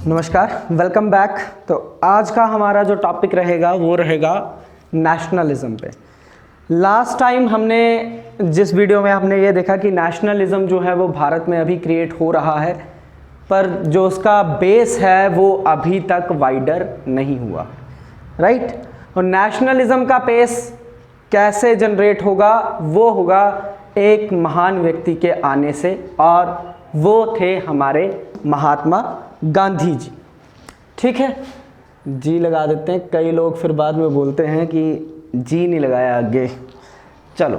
नमस्कार, welcome back. तो आज का हमारा जो टॉपिक रहेगा वो रहेगा नेशनलिज्म पे। लास्ट टाइम हमने जिस वीडियो में हमने ये देखा कि नेशनलिज्म जो है वो भारत में अभी क्रिएट हो रहा है, पर जो उसका बेस है वो अभी तक वाइडर नहीं हुआ, राइट। और नेशनलिज्म का बेस कैसे जनरेट होगा? वो होगा एक महान व्यक्ति के आने से, और वो थे हमारे महात्मा गांधी जी। ठीक है, जी लगा देते हैं। कई लोग फिर बाद में बोलते हैं कि जी नहीं लगाया आगे। चलो,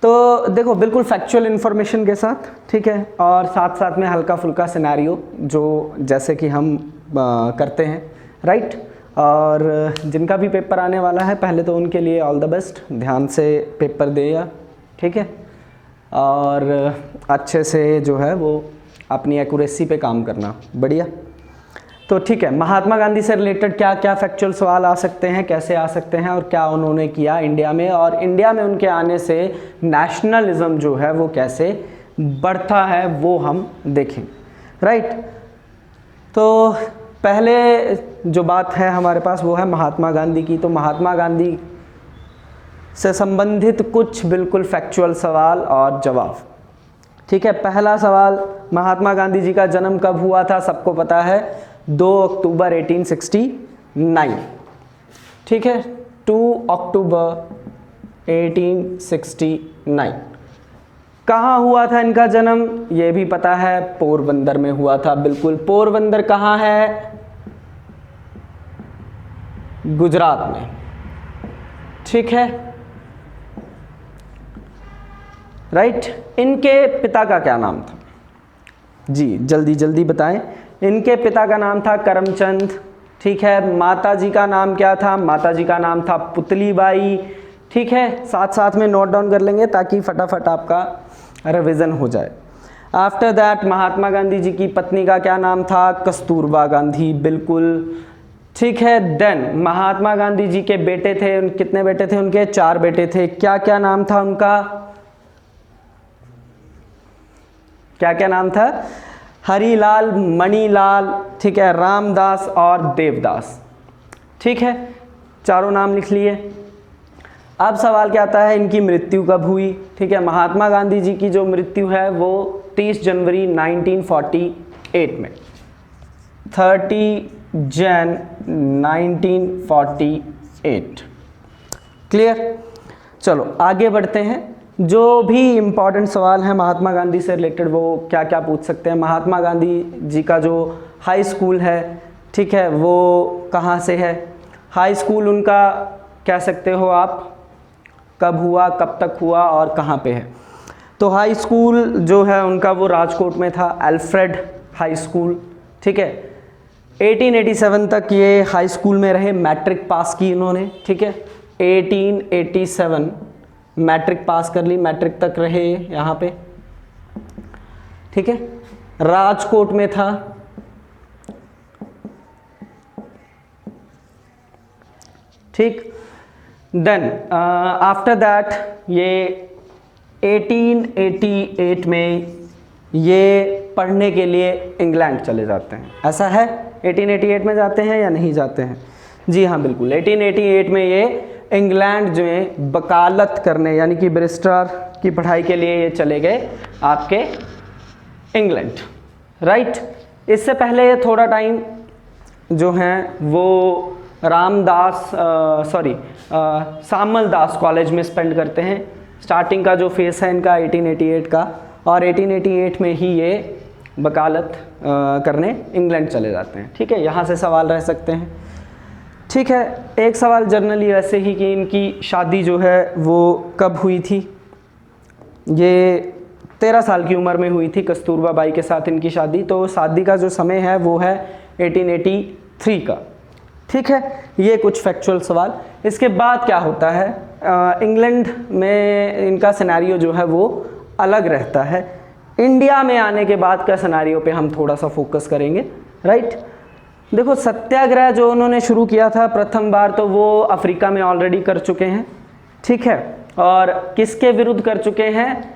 तो देखो बिल्कुल फैक्चुअल इन्फॉर्मेशन के साथ, ठीक है, और साथ साथ में हल्का फुल्का सिनेरियो जो जैसे कि हम करते हैं, राइट। और जिनका भी पेपर आने वाला है पहले तो उनके लिए ऑल द बेस्ट, ध्यान से पेपर देगा, ठीक है, और अच्छे से जो है वो अपनी एक्यूरेसी पे काम करना, बढ़िया। तो ठीक है, महात्मा गांधी से रिलेटेड क्या क्या फैक्चुअल सवाल आ सकते हैं, कैसे आ सकते हैं, और क्या उन्होंने किया इंडिया में, और इंडिया में उनके आने से नेशनलिज्म जो है वो कैसे बढ़ता है वो हम देखें, राइट। तो पहले जो बात है हमारे पास वो है महात्मा गांधी की। तो महात्मा गांधी से संबंधित कुछ बिल्कुल फैक्चुअल सवाल और जवाब, ठीक है। पहला सवाल, महात्मा गांधी जी का जन्म कब हुआ था? सबको पता है, 2 अक्टूबर 1869, ठीक है, 2 अक्टूबर 1869। कहाँ हुआ था इनका जन्म? ये भी पता है, पोरबंदर में हुआ था। बिल्कुल, पोरबंदर कहाँ है? गुजरात में, ठीक है, राइट। इनके पिता का क्या नाम था? जी जल्दी जल्दी बताएं। इनके पिता का नाम था करमचंद, ठीक है। माता जी का नाम क्या था? माता जी का नाम था पुतलीबाई, ठीक है। साथ साथ में नोट डाउन कर लेंगे ताकि फटाफट आपका रिवीजन हो जाए। आफ्टर दैट महात्मा गांधी जी की पत्नी का क्या नाम था? कस्तूरबा गांधी, बिल्कुल, ठीक है। देन महात्मा गांधी जी के बेटे थे, कितने बेटे थे उनके? 4 बेटे थे। क्या क्या नाम था उनका? क्या क्या नाम था? हरीलाल, मणिलाल, ठीक है, रामदास और देवदास, ठीक है, चारों नाम लिख लिए। अब सवाल क्या आता है, इनकी मृत्यु कब हुई? ठीक है, महात्मा गांधी जी की जो मृत्यु है वो 30 जनवरी 1948 में, 30 जन 1948। क्लियर? चलो आगे बढ़ते हैं। जो भी इम्पॉर्टेंट सवाल है महात्मा गांधी से रिलेटेड वो क्या क्या पूछ सकते हैं। महात्मा गांधी जी का जो हाई स्कूल है, ठीक है, वो कहाँ से है? हाई स्कूल उनका कह सकते हो आप, कब हुआ, कब तक हुआ और कहाँ पे है? तो हाई स्कूल जो है उनका वो राजकोट में था, अल्फ्रेड हाई स्कूल, ठीक है। 1887 तक ये हाई स्कूल में रहे, मैट्रिक पास की इन्होंने, ठीक है। 1887 मैट्रिक पास कर ली, मैट्रिक तक रहे यहाँ पे, ठीक है। राजकोट में था, ठीक। देन आफ्टर दैट ये 1888 में ये पढ़ने के लिए इंग्लैंड चले जाते हैं। ऐसा है, 1888 में जाते हैं या नहीं जाते हैं? जी हाँ, बिल्कुल, 1888 में ये इंग्लैंड जो है वकालत करने यानी कि बैरिस्टर की पढ़ाई के लिए ये चले गए आपके इंग्लैंड, राइट। इससे पहले थोड़ा टाइम जो है वो रामदास सामल दास कॉलेज में स्पेंड करते हैं। स्टार्टिंग का जो फेस है इनका 1888 का, और 1888 में ही ये वकालत करने इंग्लैंड चले जाते हैं, ठीक है। यहाँ से सवाल रह सकते हैं, ठीक है। एक सवाल जनरली ऐसे ही कि इनकी शादी जो है वो कब हुई थी? ये 13 साल की उम्र में हुई थी, कस्तूरबा बाई के साथ इनकी शादी। तो शादी का जो समय है वो है 1883 का, ठीक है। ये कुछ फैक्चुअल सवाल। इसके बाद क्या होता है, इंग्लैंड में इनका सिनेरियो जो है वो अलग रहता है। इंडिया में आने के बाद का सिनेरियो पे हम थोड़ा सा फोकस करेंगे, राइट। देखो, सत्याग्रह जो उन्होंने शुरू किया था प्रथम बार, तो वो अफ्रीका में ऑलरेडी कर चुके हैं, ठीक है। और किसके विरुद्ध कर चुके हैं?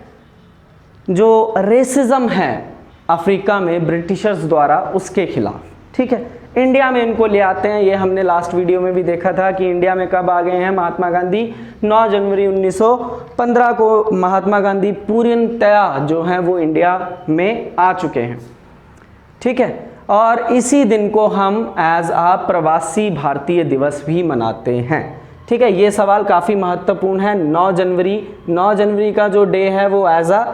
जो रेसिज्म है अफ्रीका में ब्रिटिशर्स द्वारा उसके खिलाफ। ठीक है, इंडिया में इनको ले आते हैं। ये हमने लास्ट वीडियो में भी देखा था कि इंडिया में कब आ गए हैं महात्मा गांधी। 9 जनवरी 1915 को महात्मा गांधी पूर्णतया जो है वो इंडिया में आ चुके हैं। ठीक है, और इसी दिन को हम एज आ प्रवासी भारतीय दिवस भी मनाते हैं। ठीक है, ये सवाल काफ़ी महत्वपूर्ण है। 9 जनवरी का जो डे है वो एज आ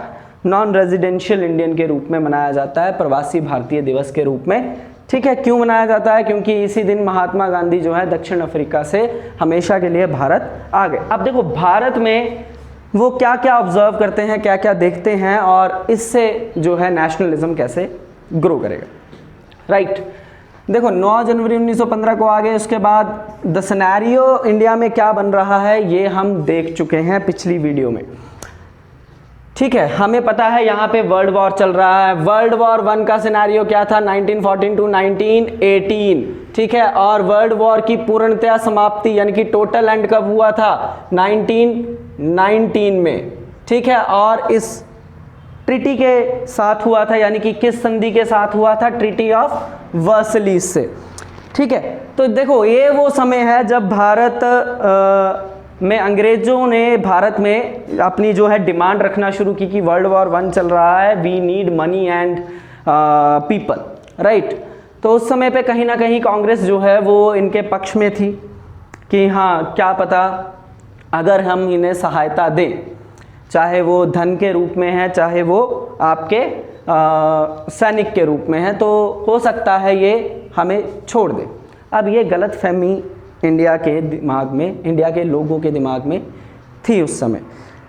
नॉन रेजिडेंशियल इंडियन के रूप में मनाया जाता है, प्रवासी भारतीय दिवस के रूप में। ठीक है, क्यों मनाया जाता है? क्योंकि इसी दिन महात्मा गांधी जो है दक्षिण अफ्रीका से हमेशा के लिए भारत आ गए। अब देखो भारत में वो क्या क्या ऑब्जर्व करते हैं, क्या क्या देखते हैं, और इससे जो है नेशनलिज्म कैसे ग्रो करेगा। राइट, देखो 9 जनवरी 1915 को आ गए, उसके बाद द सिनेरियो इंडिया में क्या बन रहा है ये हम देख चुके हैं पिछली वीडियो में। ठीक है, हमें पता है यहाँ पे वर्ल्ड वॉर चल रहा है। वर्ल्ड वॉर 1 का सिनेरियो क्या था? 1914 टू 1918। ठीक है, और वर्ल्ड वॉर की पूर्णतया समाप्ति यानी कि टोटल एंड कब हुआ था? 1919 में। ठीक है, और इस ट्रीटी के साथ हुआ था, यानी कि किस संधि के साथ हुआ था? ट्रीटी ऑफ वर्सलीज से। ठीक है, तो देखो ये वो समय है जब भारत में अंग्रेजों ने भारत में अपनी जो है डिमांड रखना शुरू की कि वर्ल्ड वॉर 1 चल रहा है, we need money and people. Right, तो उस समय पे कहीं ना कहीं कांग्रेस जो है वो इनके पक्ष में थी कि हाँ क्या पता अगर हम इन्हें सहायता दें, चाहे वो धन के रूप में है, चाहे वो आपके सैनिक के रूप में है, तो हो सकता है ये हमें छोड़ दे। अब ये गलत फहमी इंडिया के दिमाग में, इंडिया के लोगों के दिमाग में थी उस समय।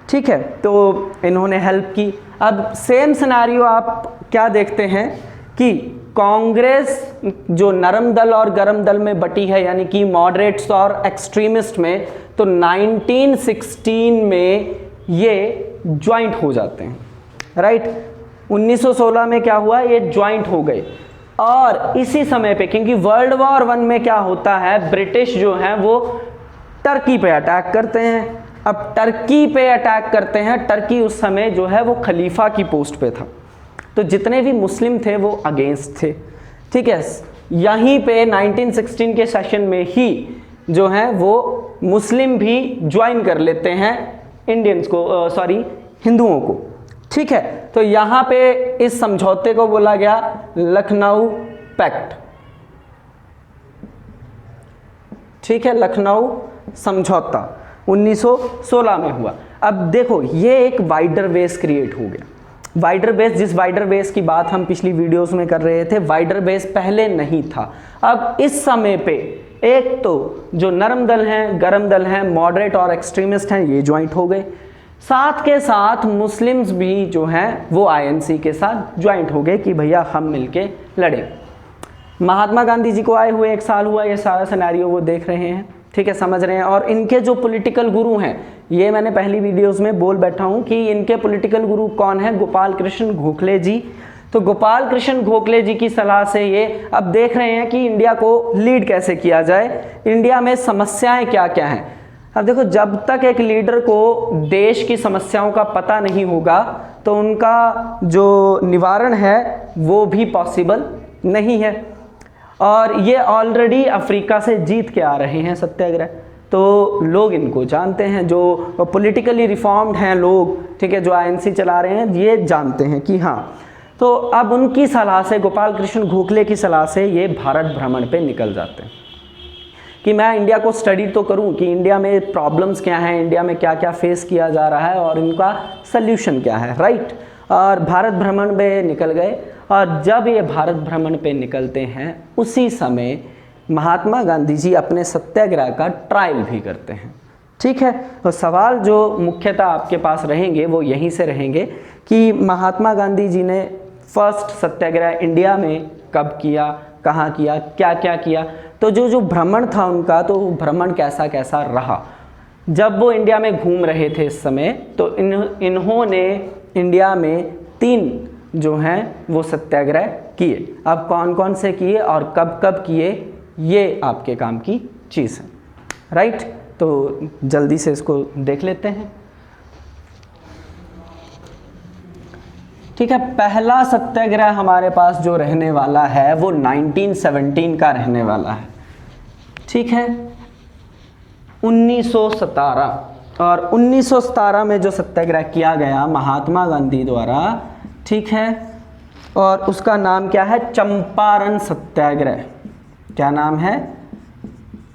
ठीक है, तो इन्होंने हेल्प की। अब सेम सिनेरियो आप क्या देखते हैं कि कांग्रेस जो नरम दल और गरम दल में बटी है, यानी कि मॉडरेट्स और एक्सट्रीमिस्ट में, तो 1916 में ये ज्वाइंट हो जाते हैं। राइट, 1916 में क्या हुआ? ये ज्वाइंट हो गए। और इसी समय पे, क्योंकि वर्ल्ड वॉर 1 में क्या होता है, ब्रिटिश जो है वो टर्की पे अटैक करते हैं। अब टर्की पे अटैक करते हैं, टर्की उस समय जो है वो खलीफा की पोस्ट पे था, तो जितने भी मुस्लिम थे वो अगेंस्ट थे। ठीक है, यहीं पे 1916 के सेशन में ही जो है वो मुस्लिम भी ज्वाइन कर लेते हैं इंडियंस को, सॉरी हिंदुओं को। ठीक है, तो यहाँ पे इस समझौते को बोला गया लखनऊ पैक्ट। ठीक है, लखनऊ समझौता 1916 में हुआ। अब देखो ये एक वाइडर बेस क्रिएट हो गया। वाइडर बेस, जिस वाइडर बेस की बात हम पिछली वीडियोस में कर रहे थे, वाइडर बेस पहले नहीं था। अब इस समय पे एक तो जो नरम दल हैं, गरम दल हैं, मॉडरेट और एक्सट्रीमिस्ट हैं, ये ज्वाइंट हो गए। साथ के साथ मुस्लिम्स भी जो हैं वो आईएनसी के साथ ज्वाइंट हो गए कि भैया हम मिलके लड़ें। महात्मा गांधी जी को आए हुए 1 साल हुआ, ये सारा सिनेरियो वो देख रहे हैं। ठीक है, समझ रहे हैं। और इनके जो पॉलिटिकल गुरु हैं, ये मैंने पहली वीडियोस में बोल बैठा हूँ कि इनके पॉलिटिकल गुरु कौन है? गोपाल कृष्ण गोखले जी। तो गोपाल कृष्ण गोखले जी की सलाह से ये अब देख रहे हैं कि इंडिया को लीड कैसे किया जाए, इंडिया में समस्याएं क्या क्या हैं। अब देखो जब तक एक लीडर को देश की समस्याओं का पता नहीं होगा तो उनका जो निवारण है वो भी पॉसिबल नहीं है। और ये ऑलरेडी अफ्रीका से जीत के आ रहे हैं सत्याग्रह, तो लोग इनको जानते हैं, जो पॉलिटिकली रिफॉर्म्ड हैं लोग, ठीक है, जो आईएनसी चला रहे हैं, ये जानते हैं कि हाँ। तो अब उनकी सलाह से, गोपाल कृष्ण गोखले की सलाह से ये भारत भ्रमण पे निकल जाते हैं कि मैं इंडिया को स्टडी तो करूं कि इंडिया में प्रॉब्लम्स क्या हैं, इंडिया में क्या क्या फेस किया जा रहा है और इनका सल्यूशन क्या है। राइट, और भारत भ्रमण पे निकल गए। और जब ये भारत भ्रमण पे निकलते हैं उसी समय महात्मा गांधी जी अपने सत्याग्रह का ट्रायल भी करते हैं। ठीक है, तो सवाल जो मुख्यतः आपके पास रहेंगे वो यहीं से रहेंगे कि महात्मा गांधी जी ने फर्स्ट सत्याग्रह इंडिया में कब किया, कहाँ किया, क्या क्या किया। तो जो भ्रमण था उनका, तो भ्रमण कैसा कैसा रहा। जब वो इंडिया में घूम रहे थे इस समय, तो इन्होंने इंडिया में 3 जो हैं वो सत्याग्रह किए। अब कौन कौन से किए और कब कब किए, ये आपके काम की चीज़ है। राइट, तो जल्दी से इसको देख लेते हैं। ठीक है, पहला सत्याग्रह हमारे पास जो रहने वाला है वो 1917 का रहने वाला है। ठीक है, 1917, और 1917 में जो सत्याग्रह किया गया महात्मा गांधी द्वारा, ठीक है, और उसका नाम क्या है, चंपारण सत्याग्रह। क्या नाम है,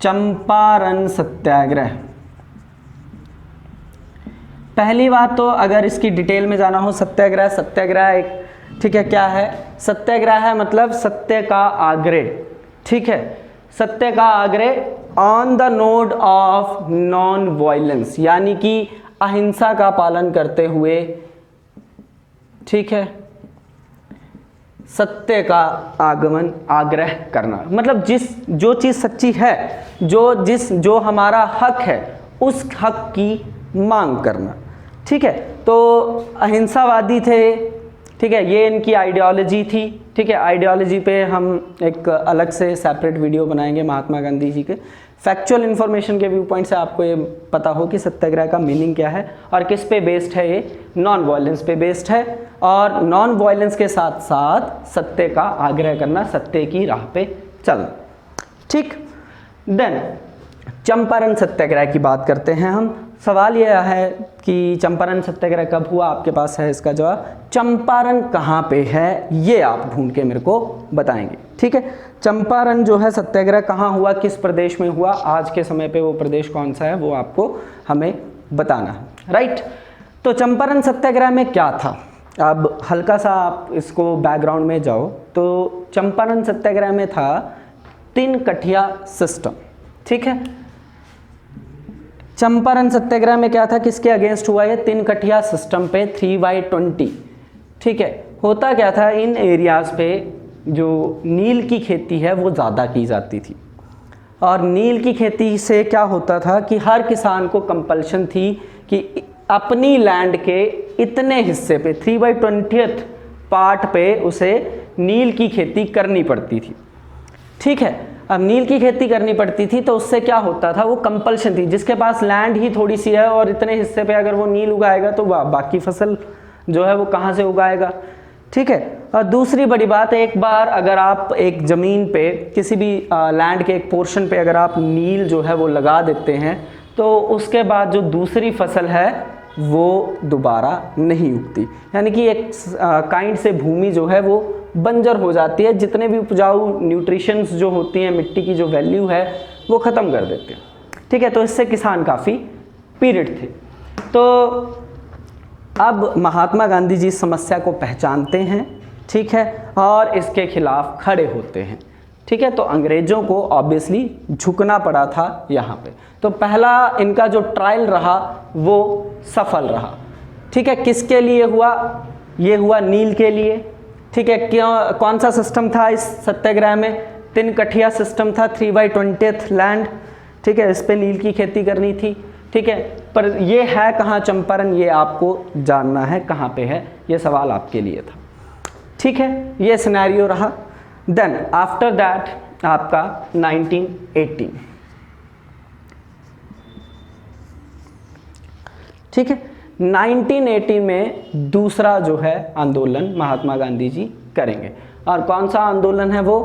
चंपारण सत्याग्रह। पहली बात तो अगर इसकी डिटेल में जाना हो, सत्याग्रह, सत्याग्रह एक, ठीक है, क्या है, सत्याग्रह है मतलब सत्य का आग्रह। ठीक है, सत्य का आग्रह on the node of non violence, यानी कि अहिंसा का पालन करते हुए, ठीक है, सत्य का आगमन, आग्रह करना, मतलब जो चीज़ सच्ची है, जो हमारा हक है, उस हक की मांग करना। ठीक है, तो अहिंसावादी थे। ठीक है, ये इनकी आइडियोलॉजी थी। ठीक है, आइडियोलॉजी पे हम एक अलग से सेपरेट वीडियो बनाएंगे महात्मा गांधी जी के। फैक्चुअल इन्फॉर्मेशन के व्यू पॉइंट से आपको ये पता हो कि सत्याग्रह का मीनिंग क्या है और किस पे बेस्ड है। ये नॉन वायलेंस पे बेस्ड है, और नॉन वायलेंस के साथ साथ सत्य का आग्रह करना, सत्य की राह पे चलना। ठीक, देन चंपारण सत्याग्रह की बात करते हैं हम। सवाल यह है कि चंपारण सत्याग्रह कब हुआ, आपके पास है इसका जवाब। चंपारण कहाँ पे है, ये आप ढूंढ के मेरे को बताएंगे। ठीक है, चंपारण जो है सत्याग्रह कहाँ हुआ, किस प्रदेश में हुआ, आज के समय पे वो प्रदेश कौन सा है, वो आपको हमें बताना है। राइट, तो चंपारण सत्याग्रह में क्या था, अब हल्का सा आप इसको बैकग्राउंड में जाओ तो चंपारण सत्याग्रह में था 3 कठिया सिस्टम। ठीक है, चंपारण सत्याग्रह में क्या था, किसके अगेंस्ट हुआ, ये 3 कठिया सिस्टम पे 3/20। ठीक है, होता क्या था, इन एरियाज़ पे जो नील की खेती है वो ज़्यादा की जाती थी, और नील की खेती से क्या होता था कि हर किसान को कंपल्शन थी कि अपनी लैंड के इतने हिस्से पे 3/20 पार्ट पे उसे नील की खेती करनी पड़ती थी। ठीक है, अब नील की खेती करनी पड़ती थी तो उससे क्या होता था, वो कंपल्शन थी, जिसके पास लैंड ही थोड़ी सी है और इतने हिस्से पे अगर वो नील उगाएगा तो बाकी फसल जो है वो कहाँ से उगाएगा। ठीक है, और दूसरी बड़ी बात, एक बार अगर आप एक ज़मीन पे किसी भी लैंड के एक पोर्शन पे अगर आप नील जो है वो लगा देते हैं तो उसके बाद जो दूसरी फसल है वो दोबारा नहीं उगती, यानी कि एक काइंड से भूमि जो है वो बंजर हो जाती है, जितने भी उपजाऊ न्यूट्रिशंस जो होती हैं, मिट्टी की जो वैल्यू है वो ख़त्म कर देते हैं। ठीक है, तो इससे किसान काफ़ी पीड़ित थे। तो अब महात्मा गांधी जी इस समस्या को पहचानते हैं। ठीक है, और इसके खिलाफ खड़े होते हैं। ठीक है, तो अंग्रेज़ों को ऑब्वियसली झुकना पड़ा था यहाँ पे। तो पहला इनका जो ट्रायल रहा वो सफल रहा। ठीक है, किसके लिए हुआ, ये हुआ नील के लिए। ठीक है, क्यों, कौन सा सिस्टम था इस सत्याग्रह में, 3 कठिया सिस्टम था, 3/20 लैंड। ठीक है, इस पे नील की खेती करनी थी। ठीक है, पर ये है कहाँ चंपारण, ये आपको जानना है कहाँ पे है, ये सवाल आपके लिए था। ठीक है, ये सिनेरियो रहा। देन आफ्टर दैट आपका 1918। ठीक है, 1918 में दूसरा जो है आंदोलन महात्मा गांधी जी करेंगे, और कौन सा आंदोलन है वो,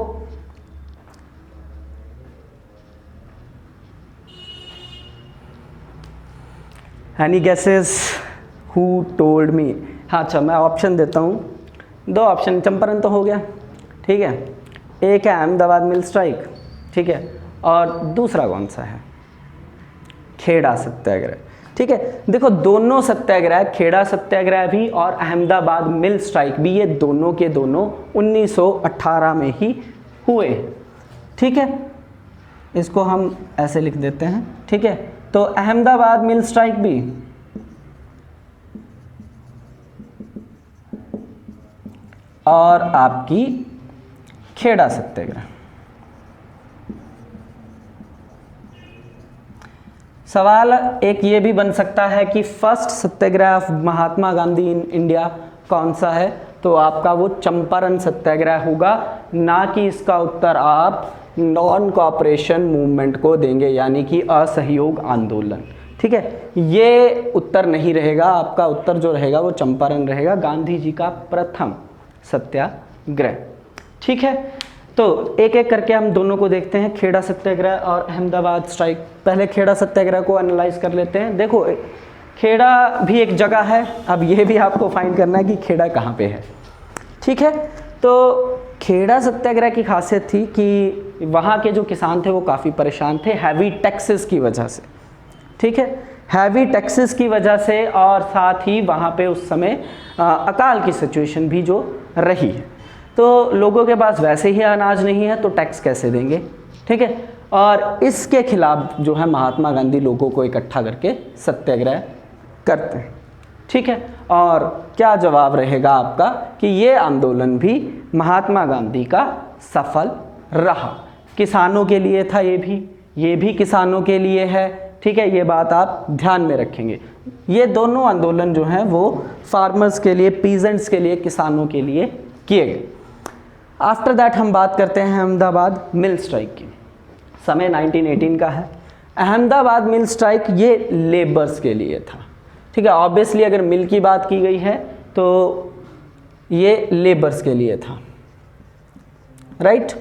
any guesses, who told me. हाँ, अच्छा मैं ऑप्शन देता हूँ, 2 ऑप्शन। चंपारण तो हो गया, ठीक है, एक है अहमदाबाद मिल स्ट्राइक, ठीक है, और दूसरा कौन सा है, खेड़ा सत्याग्रह। ठीक है, देखो दोनों सत्याग्रह, खेड़ा सत्याग्रह भी और अहमदाबाद मिल स्ट्राइक भी, ये दोनों के दोनों 1918 में ही हुए। ठीक है, इसको हम ऐसे लिख देते हैं। ठीक है, तो अहमदाबाद मिल स्ट्राइक भी और आपकी खेड़ा सत्याग्रह। सवाल एक ये भी बन सकता है कि first Satyagraha of Mahatma Gandhi in India कौन सा है, तो आपका वो चंपारण सत्याग्रह होगा, ना कि इसका उत्तर आप नॉन कोऑपरेशन मूवमेंट को देंगे, यानी कि असहयोग आंदोलन। ठीक है, ये उत्तर नहीं रहेगा, आपका उत्तर जो रहेगा वो चंपारण रहेगा, गांधी जी का प्रथम सत्याग्रह। ठीक है, तो एक एक करके हम दोनों को देखते हैं, खेड़ा सत्याग्रह और अहमदाबाद स्ट्राइक। पहले खेड़ा सत्याग्रह को एनालाइज कर लेते हैं। देखो, खेड़ा भी एक जगह है, अब ये भी आपको फाइंड करना है कि खेड़ा कहाँ पे है। ठीक है, तो खेड़ा सत्याग्रह की खासियत थी कि वहाँ के जो किसान थे वो काफ़ी परेशान थे हैवी टैक्सेस की वजह से। ठीक है, हैवी टैक्सेस की वजह से, और साथ ही वहाँ पे उस समय अकाल की सिचुएशन भी जो रही है, तो लोगों के पास वैसे ही अनाज नहीं है तो टैक्स कैसे देंगे। ठीक है, और इसके खिलाफ जो है महात्मा गांधी लोगों को इकट्ठा करके सत्याग्रह करते हैं। ठीक है, और क्या जवाब रहेगा आपका कि ये आंदोलन भी महात्मा गांधी का सफल रहा। किसानों के लिए था ये भी किसानों के लिए है। ठीक है, ये बात आप ध्यान में रखेंगे। ये दोनों आंदोलन जो हैं वो फार्मर्स के लिए, पीजेंट्स के लिए, किसानों के लिए किए गए। आफ्टर दैट हम बात करते हैं अहमदाबाद मिल स्ट्राइक की। समय 1918 का है। अहमदाबाद मिल स्ट्राइक ये लेबर्स के लिए था। ठीक है, ऑब्वियसली अगर मिल की बात की गई है तो ये लेबर्स के लिए था, राइट।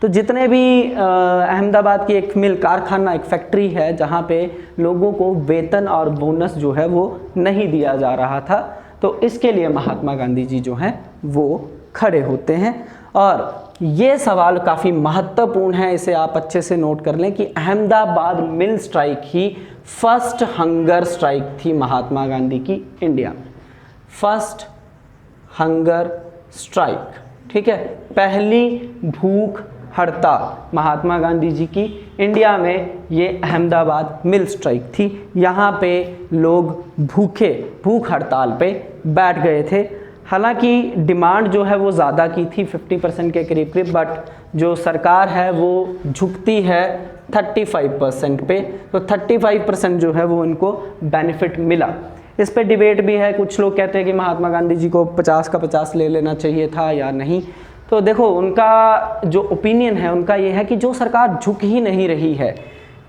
तो जितने भी अहमदाबाद की एक मिल, कारखाना, एक फैक्ट्री है जहाँ पे लोगों को वेतन और बोनस जो है वो नहीं दिया जा रहा था, तो इसके लिए महात्मा गांधी जी जो हैं वो खड़े होते हैं। और ये सवाल काफ़ी महत्वपूर्ण है, इसे आप अच्छे से नोट कर लें कि अहमदाबाद मिल स्ट्राइक ही फर्स्ट हंगर स्ट्राइक थी महात्मा गांधी की इंडिया में। फर्स्ट हंगर स्ट्राइक, ठीक है, पहली भूख हड़ताल महात्मा गांधी जी की इंडिया में ये अहमदाबाद मिल स्ट्राइक थी। यहाँ पे लोग भूख हड़ताल पे बैठ गए थे। हालांकि डिमांड जो है वो ज़्यादा की थी 50% के करीब करीब, बट जो सरकार है वो झुकती है 35% पे, तो 35% जो है वो इनको बेनिफिट मिला। इस पे डिबेट भी है, कुछ लोग कहते हैं कि महात्मा गांधी जी को 50 का 50 ले लेना चाहिए था या नहीं। तो देखो, उनका जो ओपिनियन है उनका ये है कि जो सरकार झुक ही नहीं रही है,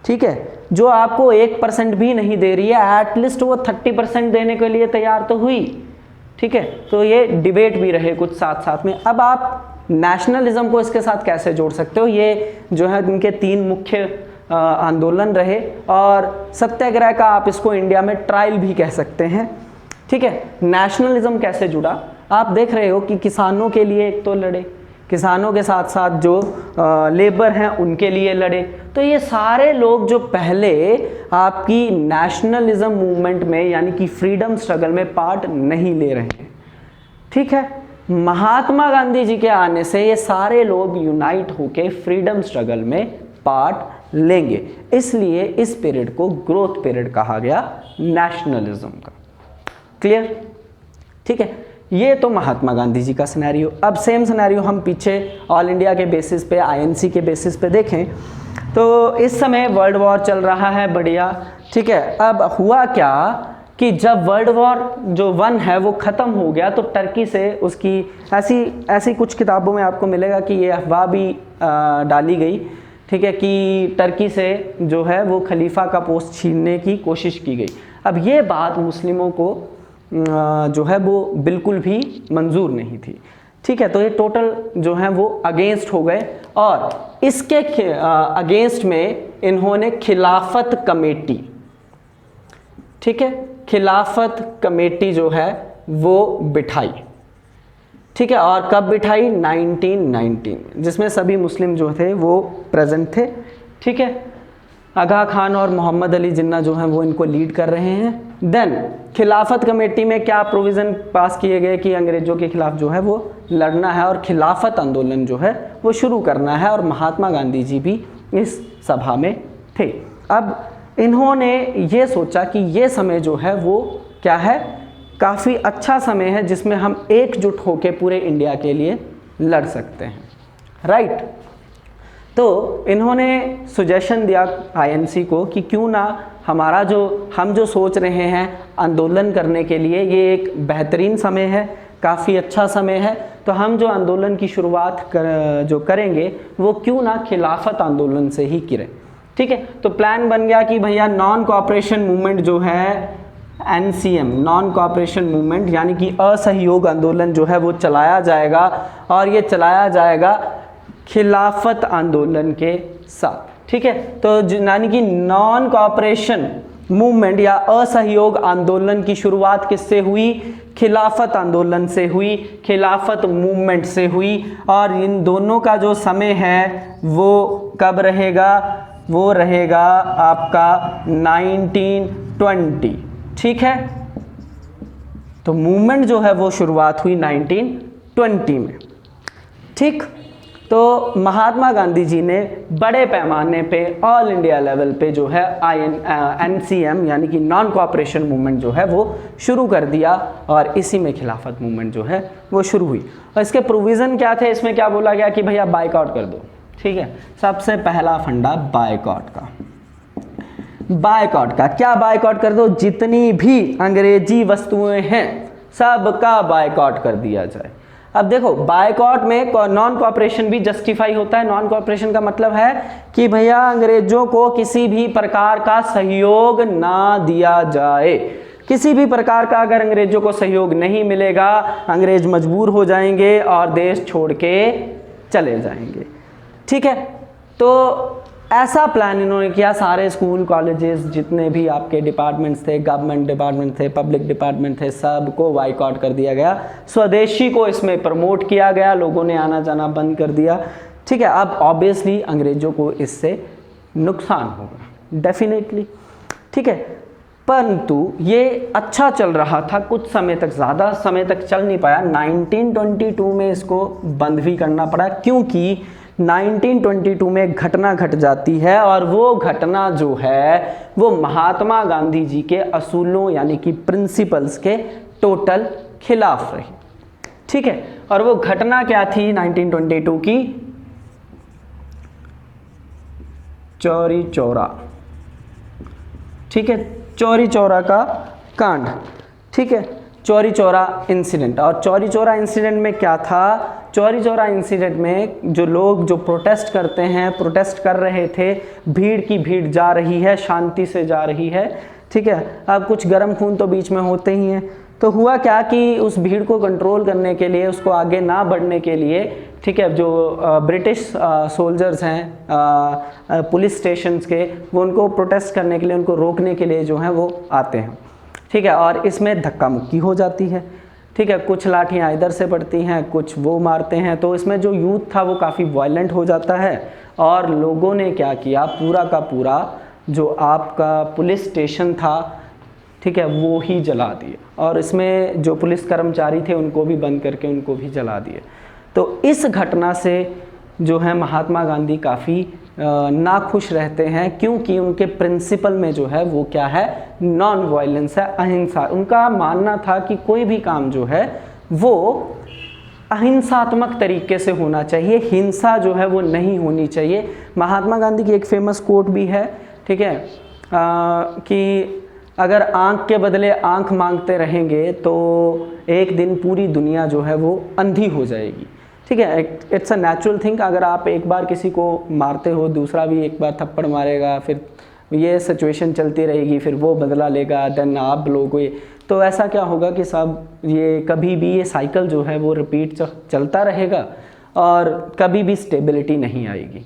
ठीक है, जो आपको 1% भी नहीं दे रही है, एटलीस्ट वो 30% देने के लिए तैयार तो हुई। ठीक है, तो ये डिबेट भी रहे कुछ साथ साथ में। अब आप नेशनलिज्म को इसके साथ कैसे जोड़ सकते हो, ये जो है इनके 3 मुख्य आंदोलन रहे, और सत्याग्रह का आप इसको इंडिया में ट्रायल भी कह सकते हैं। ठीक है, नेशनलिज्म कैसे जुड़ा, आप देख रहे हो कि किसानों के लिए एक तो लड़े, किसानों के साथ साथ जो लेबर हैं उनके लिए लड़े। तो ये सारे लोग जो पहले आपकी नेशनलिज्म मूवमेंट में यानी कि फ्रीडम स्ट्रगल में पार्ट नहीं ले रहे हैं। ठीक है, महात्मा गांधी जी के आने से ये सारे लोग यूनाइट होके फ्रीडम स्ट्रगल में पार्ट लेंगे, इसलिए इस पीरियड को ग्रोथ पीरियड कहा गया नेशनलिज्म का। क्लियर? ठीक है, ये तो महात्मा गांधी जी का सिनेरियो। अब सेम सिनेरियो हम पीछे ऑल इंडिया के बेसिस पे, आईएनसी के बेसिस पे देखें तो इस समय वर्ल्ड वॉर चल रहा है, बढ़िया। ठीक है, अब हुआ क्या कि जब वर्ल्ड वॉर जो 1 है वो ख़त्म हो गया, तो टर्की से उसकी ऐसी कुछ किताबों में आपको मिलेगा कि ये अफवाह भी डाली गई, ठीक है, कि टर्की से जो है वो खलीफा का पोस्ट छीनने की कोशिश की गई। अब ये बात मुस्लिमों को जो है वो बिल्कुल भी मंजूर नहीं थी। ठीक है, तो ये टोटल जो है वो अगेंस्ट हो गए, और इसके अगेंस्ट में इन्होंने खिलाफत कमेटी, ठीक है, खिलाफत कमेटी जो है वो बिठाई। ठीक है, और कब बिठाई? 1919, जिसमें सभी मुस्लिम जो थे वो प्रेजेंट थे। ठीक है, आगा खान और मोहम्मद अली जिन्ना जो हैं वो इनको लीड कर रहे हैं। देन खिलाफत कमेटी में क्या प्रोविज़न पास किए गए कि अंग्रेज़ों के खिलाफ जो है वो लड़ना है और खिलाफत आंदोलन जो है वो शुरू करना है, और महात्मा गांधी जी भी इस सभा में थे। अब इन्होंने ये सोचा कि ये समय जो है वो क्या है, काफ़ी अच्छा समय है जिसमें हम एकजुट होकर पूरे इंडिया के लिए लड़ सकते हैं, राइट। तो इन्होंने सुजेशन दिया आईएनसी को कि क्यों ना हम जो सोच रहे हैं आंदोलन करने के लिए, ये एक बेहतरीन समय है, काफ़ी अच्छा समय है, तो हम जो आंदोलन की शुरुआत जो करेंगे वो क्यों ना खिलाफत आंदोलन से ही करें। ठीक है। तो प्लान बन गया कि भैया नॉन कोऑपरेशन मूवमेंट जो है NCM, नॉन कोऑपरेशन मूवमेंट यानी कि असहयोग आंदोलन जो है वो चलाया जाएगा, और ये चलाया जाएगा खिलाफत आंदोलन के साथ। ठीक है, तो यानी कि नॉन कोऑपरेशन मूवमेंट या असहयोग आंदोलन की शुरुआत किससे हुई? खिलाफत आंदोलन से हुई, खिलाफत मूवमेंट से हुई। और इन दोनों का जो समय है वो कब रहेगा? वो रहेगा आपका 1920। ठीक है, तो मूवमेंट जो है वो शुरुआत हुई 1920 में। ठीक, तो महात्मा गांधी जी ने बड़े पैमाने पे ऑल इंडिया लेवल पे जो है NCM यानी कि नॉन कोऑपरेशन मूवमेंट जो है वो शुरू कर दिया, और इसी में खिलाफत मूवमेंट जो है वो शुरू हुई। और इसके प्रोविज़न क्या थे? इसमें क्या बोला गया कि भैया बाइकआउट कर दो। ठीक है, सबसे पहला फंडा बाइकआउट का। बाइकआउट का क्या बाइकआउट कर दो? जितनी भी अंग्रेजी वस्तुएं हैं सबका बाइकआउट कर दिया जाए। अब देखो, बाइकआउट में नॉन कोऑपरेशन भी जस्टिफाई होता है। नॉन कोऑपरेशन का मतलब है कि भैया अंग्रेजों को किसी भी प्रकार का सहयोग ना दिया जाए। किसी भी प्रकार का अगर अंग्रेजों को सहयोग नहीं मिलेगा, अंग्रेज मजबूर हो जाएंगे और देश छोड़ के चले जाएंगे। ठीक है, तो ऐसा प्लान इन्होंने किया। सारे स्कूल कॉलेजेस जितने भी आपके डिपार्टमेंट्स थे, गवर्नमेंट डिपार्टमेंट थे, पब्लिक डिपार्टमेंट थे, सबको बाइकआउट कर दिया गया। स्वदेशी को इसमें प्रमोट किया गया, लोगों ने आना जाना बंद कर दिया। ठीक है, अब ऑब्वियसली अंग्रेजों को इससे नुकसान होगा, डेफिनेटली। ठीक है, परंतु ये अच्छा चल रहा था कुछ समय तक, ज़्यादा समय तक चल नहीं पाया। 1922 में इसको बंद भी करना पड़ा, क्योंकि 1922 में घटना घट जाती है, और वो घटना जो है वो महात्मा गांधी जी के असूलों यानी कि प्रिंसिपल्स के टोटल खिलाफ रही। ठीक है, और वो घटना क्या थी 1922 की? चौरी चौरा। ठीक है, चौरी चौरा का कांड। ठीक है, चौरी चौरा इंसिडेंट। और चौरी चौरा इंसिडेंट में क्या था? चौरी चौरा इंसिडेंट में जो लोग जो प्रोटेस्ट करते हैं, प्रोटेस्ट कर रहे थे, भीड़ की भीड़ जा रही है, शांति से जा रही है। ठीक है, अब कुछ गर्म खून तो बीच में होते ही हैं। तो हुआ क्या कि उस भीड़ को कंट्रोल करने के लिए, उसको आगे ना बढ़ने के लिए, ठीक है, जो ब्रिटिश सोल्जर्स हैं पुलिस स्टेशंस के, वो उनको प्रोटेस्ट करने के लिए, उनको रोकने के लिए जो है वो आते हैं। ठीक है, और इसमें धक्का मुक्की हो जाती है। ठीक है, कुछ लाठियाँ इधर से पड़ती हैं, कुछ वो मारते हैं। तो इसमें जो यूथ था वो काफ़ी वायलेंट हो जाता है, और लोगों ने क्या किया, पूरा का पूरा जो आपका पुलिस स्टेशन था, ठीक है, वो ही जला दिया। और इसमें जो पुलिस कर्मचारी थे उनको भी बंद करके उनको भी जला दिए। तो इस घटना से जो है महात्मा गांधी काफ़ी नाखुश रहते हैं, क्योंकि उनके प्रिंसिपल में जो है वो क्या है? नॉन वायलेंस है, अहिंसा। उनका मानना था कि कोई भी काम जो है वो अहिंसात्मक तरीके से होना चाहिए, हिंसा जो है वो नहीं होनी चाहिए। महात्मा गांधी की एक फेमस कोट भी है, ठीक है, कि अगर आँख के बदले आँख मांगते रहेंगे तो एक दिन पूरी दुनिया जो है वो अंधी हो जाएगी। ठीक है, इट्स अ नेचुरल थिंग। अगर आप एक बार किसी को मारते हो, दूसरा भी एक बार थप्पड़ मारेगा, फिर ये सिचुएशन चलती रहेगी, फिर वो बदला लेगा, देन आप लोग, तो ऐसा क्या होगा कि सब ये कभी भी ये साइकिल जो है वो रिपीट चलता रहेगा, और कभी भी स्टेबिलिटी नहीं आएगी।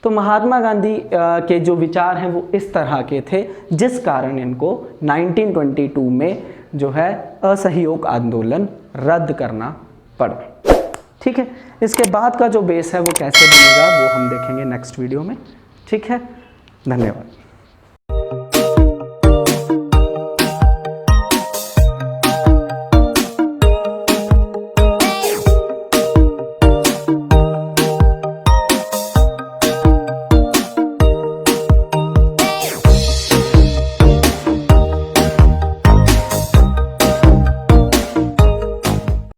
तो महात्मा गांधी के जो विचार हैं वो इस तरह के थे, जिस कारण इनको 1922 में जो है असहयोग आंदोलन रद्द करना पड़ा। ठीक है, इसके बाद का जो बेस है वो कैसे बनेगा वो हम देखेंगे नेक्स्ट वीडियो में। ठीक है, धन्यवाद।